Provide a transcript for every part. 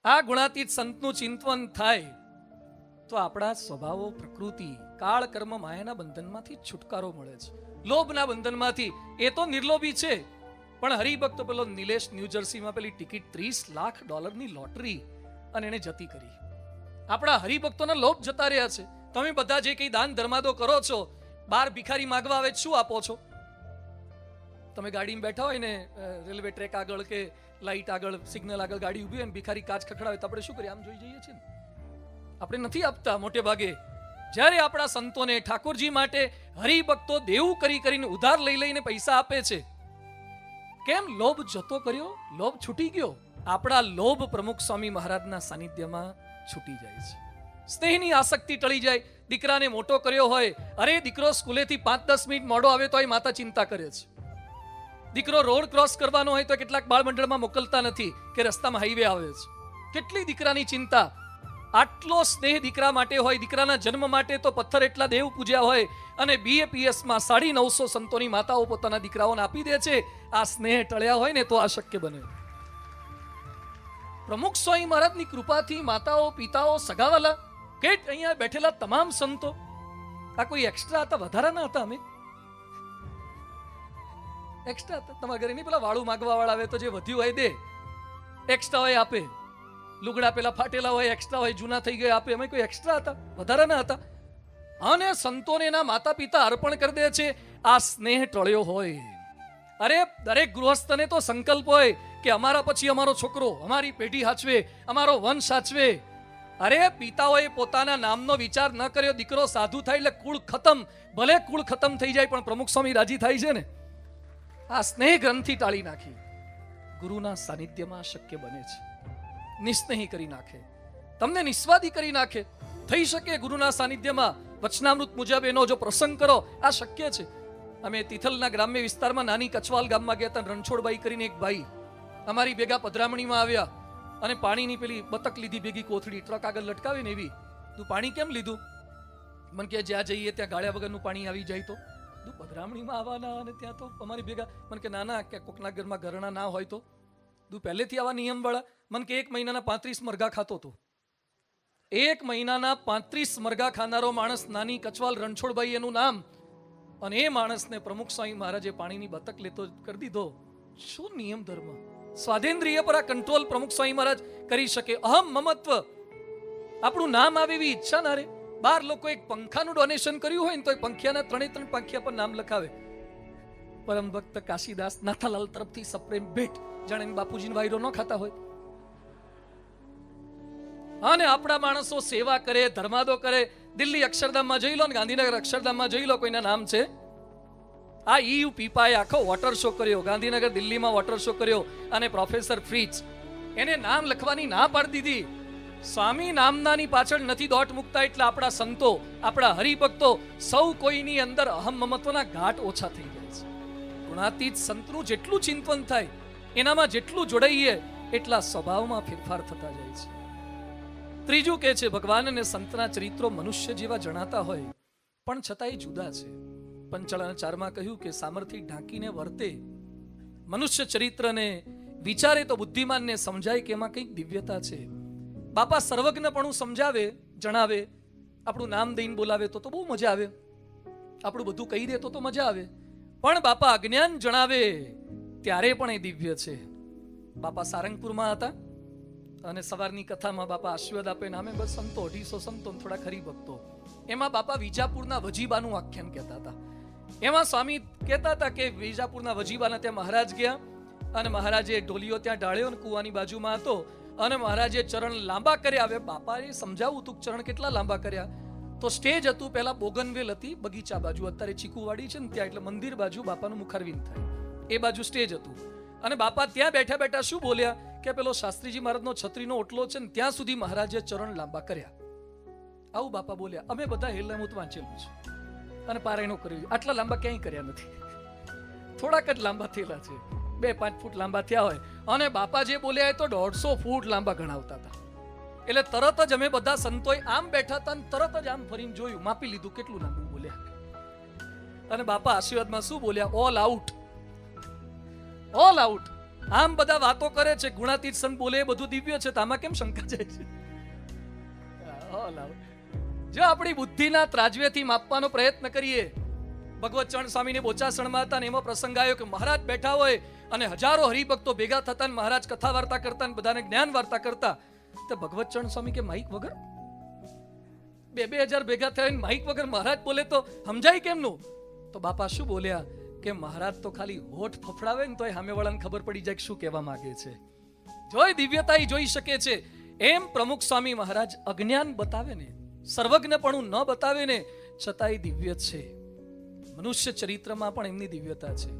આ ગુણાતીત સંતનું ચિંતન થાય તો આપણા સ્વભાવો, પ્રકૃતિ, કાળ, કર્મ, માયાના બંધનમાંથી છુટકારો મળે છે, લોભના બંધનમાંથી. એ તો નિર્લોભી છે, પણ હરિભક્ત પેલો નિલેશ ન્યૂજર્સીમાં પેલી ટિકિટ $30 લાખ લોટરી અને એને જતી કરી. આપણા હરિભક્તોના લોભ જતા રહ્યા છે. તમે બધા જે કઈ દાન ધર્માદો કરો છો, બાર ભિખારી માંગવા આવે શું આપો છો? તમે ગાડીમાં બેઠા હોય ને, રેલવે ટ્રેક આગળ કે લાઈટ આગળ, સિગ્નલ આગળ ગાડી ઊભી હોય ને ભિખારી કાચ ખખડાવે તો આપણે શું કરીએ? આમ જોઈ જઈએ છીએ ને. આપણે નથી આપતા મોટે ભાગે. જ્યારે આપણા સંતોને, ઠાકોરજી માટે હરિભક્તો દેવું કરી કરીને ઉધાર લઈ લઈને પૈસા આપે છે, કેમ? લોભ જતો કર્યો, લોભ છૂટી ગયો. આપણા લોભ પ્રમુખ સ્વામી મહારાજના સાનિધ્યમાં છૂટી જાય છે. સ્નેહની આસક્તિ ટળી જાય. દીકરાને મોટો કર્યો હોય, અરે દીકરો સ્કૂલેથી 5-10 મિનિટ મોડો આવે તો માતા ચિંતા કરે છે. દીકરો રોડ ક્રોસ કરવાનો હોય તો કેટલાક બાળ મંડળમાં મોકલતા નથી કે રસ્તામાં હાઈવે આવે છે. કેટલી દીકરાની ચિંતા. આટલો સ્નેહ દીકરા માટે હોય. દીકરાના જન્મ માટે તો પથ્થર એટલા દેવ પૂજ્યા હોય, અને BAPSમાં 950 સંતોની માતાઓ પોતાના દીકરાઓને આપી દે છે. આ સ્નેહ ટળ્યા હોય ને તો આ શક્ય બને. પ્રમુખ સ્વામી મહારાજની કૃપાથી માતાઓ, પિતાઓ, સગાવાલા, કે અહીંયા બેઠેલા તમામ સંતો, આ કોઈ એક્સ્ટ્રા હતા? વધારાના હતા? અમે એક્સ્ટ્રા હતા? તમારા ઘરે નહીં પેલા વાળું માગવા વાળા આવે તો જે વધ્યું હોય દે, એક્સ્ટ્રા હોય આપે. લુગડા પેલા ફાટેલા હોય એક્સ્ટ્રા હોય, જૂના થઈ ગયા આપે. અમે કોઈ એક્સ્ટ્રા હતા? વધારાના હતા? અને સંતોને એના માતા પિતા અર્પણ કરી દે છે. આ સ્નેહ ટળ્યો હોય. અરે દરેક ગૃહસ્થને તો સંકલ્પ હોય કે અમારા પછી અમારો છોકરો, અમારી પેઢી સાચવે, અમારો વંશ સાચવે. અરે પિતાઓએ પોતાના નામનો વિચાર ન કર્યો, દીકરો સાધુ થાય એટલે કુળ ખતમ. ભલે કુળ ખતમ થઈ જાય પણ પ્રમુખ સ્વામી રાજી થાય છે ને. આ સ્નેહ ગ્રંથિ ટાળી નાખી. ગુરુના સાનિધ્યમાં શક્ય બને છે. નિસ્નેહી કરી નાખે, તમને નિસ્વાદી કરી નાખે. થઈ શકે ગુરુના સાનિધ્યમાં વચનામૃત મુજબ એનો જો પ્રસંગ કરો, આ શક્ય છે. અમે તિથલના ગ્રામ્ય વિસ્તારમાં નાની કચવાલ ગામમાં ગયા હતા. રણછોડભાઈ કરીને એક ભાઈ અમારી ભેગા પધરામણીમાં આવ્યા અને પાણીની પેલી બતક લીધી, ભેગી કોથળી ટ્રક આગળ લટકાવી ને એવી. તું પાણી કેમ લીધું? મને કે જ્યાં જઈએ ત્યાં ગાળ્યા વગરનું પાણી આવી જાય તો. તું પધરામણીમાં આવવાના અને ત્યાં તો અમારી ભેગા. મને કે નાના, કે કોકના ઘરમાં ઘરણા ના હોય તો તું પહેલેથી આવા નિયમ વાળા. મને કે 1 મહિનાના 35 મરઘા ખાતો હતો. 1 મહિનાના 35 મરઘા ખાનારો માણસ, નાની કચવાલ, રણછોડભાઈ એનું નામ. અને એ માણસને પ્રમુખ સ્વામી મહારાજે પાણીની બતક લેતો કરી દીધો. શું નિયમ ધર્મ! સ્વાદેન્દ્રિય પર આ કંટ્રોલ પ્રમુખ સ્વામી મહારાજ કરી શકે. અહમ મમત્વ, આપણું નામ આવે એવી ઈચ્છા ના રે. 12 લોકો એક પંખાનું ડોનેશન કર્યું હોય ને તો પંખિયાના 3 પંખિયા પર નામ લખાવે. પરમ ભક્ત કાશીદાસ નાથાલાલ તરફથી સપ્રેમ ભેટ, જાણે બાપુજીનો વાયરો ન ખાતા હોય. અને આપણા માણસો સેવા કરે, ધર્માદો કરે. દિલ્હી અક્ષરધામમાં જઈ લો ને ગાંધીનગર અક્ષરધામમાં જઈ લો, કોઈના નામ છે? આ EU પીપાએ આખો વોટર શો કર્યો. ગાંધીનગર, દિલ્હીમાં વોટર શો કર્યો. અને પ્રોફેસર ફ્રીચ એને નામ લખવાની ના પાડી દીધી. સ્વામી નામનાની પાછળ નથી દોટ મૂકતા. એટલે આપણા સંતો, આપણા હરિભક્તો સૌ કોઈની અંદર અહમ મમત્વના ઘાટ ઓછા થઈ જાય છે. ગુણાતીત સંતનું જેટલું ચિંતન થાય, એનામાં જેટલું જોડાઈએ, એટલા સ્વભાવમાં ફેરફાર થતા જાય છે. ત્રીજું કે છે, ભગવાન અને સંતના ચરિત્રો મનુષ્ય જેવા જણાતા હોય પણ છતાંય જુદા છે. પંચાળાના 4માં કહ્યું કે સામર્થ્ય ઢાંકીને વર્તે. મનુષ્ય ચરિત્રને વિચારે તો બુદ્ધિમાનને સમજાય કે એમાં કંઈક દિવ્યતા છે. બાપા સર્વજ્ઞપણું સમજાવે, જણાવે. આપણું નામ દઈને બોલાવે તો બહુ મજા આવે. આપણું બધું કહી દે તો મજા આવે. પણ બાપા અજ્ઞાન જણાવે ત્યારે પણ એ દિવ્ય છે. બાપા સારંગપુરમાં હતા અને સવારની કથામાં બાપા આશીર્વાદ આપે નામે બસ સંતો, 250 સંતો, થોડા હરિભક્તો. એમાં બાપા વિજાપુરના વજીબાનું આખ્યાન કહેતા હતા. એમાં સ્વામી કહેતા હતા કે વિજાપુરના વજીબાના ત્યાં મહારાજ ગયા અને મહારાજે ઢોલિયો ત્યાં ઢાળ્યો અને કુવાની બાજુમાં હતો અને મહારાજે ચરણ લાંબા કર્યા. હવે બાપાએ સમજાવું તું ચરણ કેટલા લાંબા કર્યા? તો સ્ટેજ હતું, પહેલા બોગનવેલ હતી બગીચા બાજુ, અત્યારે ચીકુવાડી છે ને ત્યાં, એટલે મંદિર બાજુ બાપાનું મુખારવિંદ થાય એ બાજુ સ્ટેજ હતું. અને બાપા ત્યાં બેઠા બેઠા શું બોલ્યા કે પેલો શાસ્ત્રીજી મહારાજનો છત્રીનો ઓટલો છે ને ત્યાં સુધી મહારાજે ચરણ લાંબા કર્યા. આવું બાપા બોલ્યા. અમે બધા હેલામૂત વાંચેલું છે અને પારાયણો કર્યું. આટલા લાંબા ક્યાંય કર્યા નથી, થોડાક જ લાંબા થયેલા છે. 2-5 ફૂટ લાંબા થયા હોય. અને બાપા જે બોલ્યા એ તો 150 ફૂટ લાંબા ગણાવતા હતા. એટલે તરત જ અમે બધા સંતોએ આમ બેઠા હતા અને તરત જ આમ ફરીને જોયું, માપી લીધું કેટલું લાંબુ બોલ્યા. અને બાપા આશીર્વાદમાં શું બોલ્યા? All out, all out. આમ બધા વાતો કરે છે, ગુણાતીત સંત બોલે એ બધું દિવ્ય છે, તો આમાં કેમ શંકા જાય છે? જો આપણી બુદ્ધિના ત્રાજવેથી માપવાનો પ્રયત્ન કરીએ, ભગવત ચરણ સ્વામીને બોચાસણમાં હતા ને એમાં પ્રસંગ આવ્યો કે મહારાજ બેઠા હોય અને હજારો હરિભક્તો ભેગા થતા ને મહારાજ કથા વાર્તા કરતા ને બધાને જ્ઞાન વાર્તા કરતા, તો ભગવત ચરણ સ્વામી કે માઇક વગર 2,000 ભેગા થયા માઇક વગર મહારાજ બોલે તો સમજાય કેમનું? તો બાપા શું બોલ્યા કે મહારાજ તો ખાલી હોઠ ફફડાવે ને તોય સામેવાળાને ખબર પડી જાય કે શું કહેવા માંગે છે. જોઈ દિવ્યતા જોઈ શકે છે. એમ પ્રમુખ સ્વામી મહારાજ અજ્ઞાન બતાવે ને, સર્વજ્ઞપણું ન બતાવે ને, છતાંય દિવ્ય છે. મનુષ્ય ચરિત્રમાં પણ એમની દિવ્યતા છે.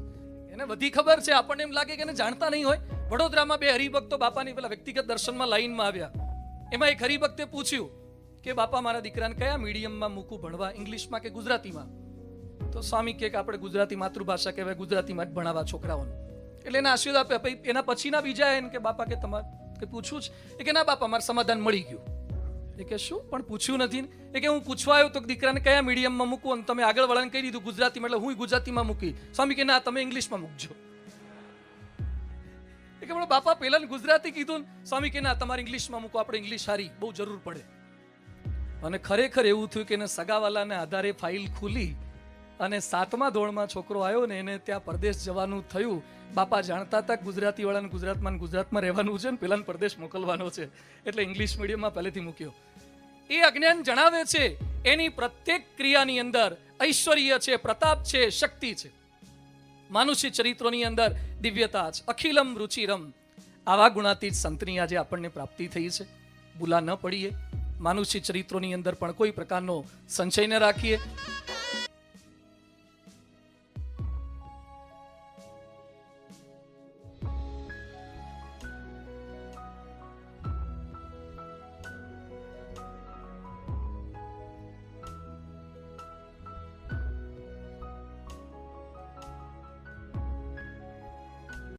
એને બધી ખબર છે, આપણને એમ લાગે કે એને જાણતા નહીં હોય. વડોદરામાં 2 હરિભક્તો બાપાની પેલા વ્યક્તિગત દર્શનમાં લાઈનમાં આવ્યા. એમાં એક હરિભક્તે પૂછ્યું કે બાપા મારા દીકરાને કયા મીડિયમમાં મૂકું ભણવા, ઇંગ્લિશમાં કે ગુજરાતીમાં? તો સ્વામી કે આપણે ગુજરાતી માતૃભાષા કહેવાય, ગુજરાતીમાં જ ભણાવવા છોકરાઓને. એટલે એને આશીર્વાદ આપે. એના પછીના બીજા એને કે બાપા કે તમારે કે પૂછવું છે? કે ના બાપા મારું સમાધાન મળી ગયું. એ કે શું પણ પૂછ્યું નથી? એ કે હું પૂછવા આવ્યો તો દીકરાને કયા મીડિયમમાં મૂકવું, અને તમે આગળ વળાને કહી દીધું ગુજરાતીમાં, એટલે હું ગુજરાતીમાં મૂકી. સ્વામી કે ના તમે ઇંગ્લિશમાં મૂકજો. એ કે બાપા પહેલા ગુજરાતી કીધું. સ્વામી કે ના તમારે ઇંગ્લિશમાં મૂકો, આપણે ઇંગ્લિશ સારી બહુ જરૂર પડે. અને ખરેખર એવું થયું કે એને સગાવાલાને આધારે ફાઇલ ખુલી અને 7મા ધોરણમાં છોકરો આવ્યો ને એને ત્યાં પરદેશ જવાનું થયું. બાપા જાણતા હતા ગુજરાતી વાળાને ગુજરાતમાં રહેવાનું છે ને પેલાને પરદેશ મોકલવાનો છે, એટલે ઇંગ્લિશ મીડિયમમાં પહેલેથી મૂક્યો. એ અજ્ઞાન જણાવે છે એની પ્રત્યેક ક્રિયાની અંદર ઐશ્વર્ય છે, પ્રતાપ છે, શક્તિ છે. માનુષી ચરિત્રોની અંદર દિવ્યતા છે. અખિલમ રુચિરમ, આવા ગુણાતીત સંતની આજે આપણને પ્રાપ્તિ થઈ છે. ભૂલા ન પડીએ. માનુષી ચરિત્રોની અંદર પણ કોઈ પ્રકારનો સંશય ન રાખીએ.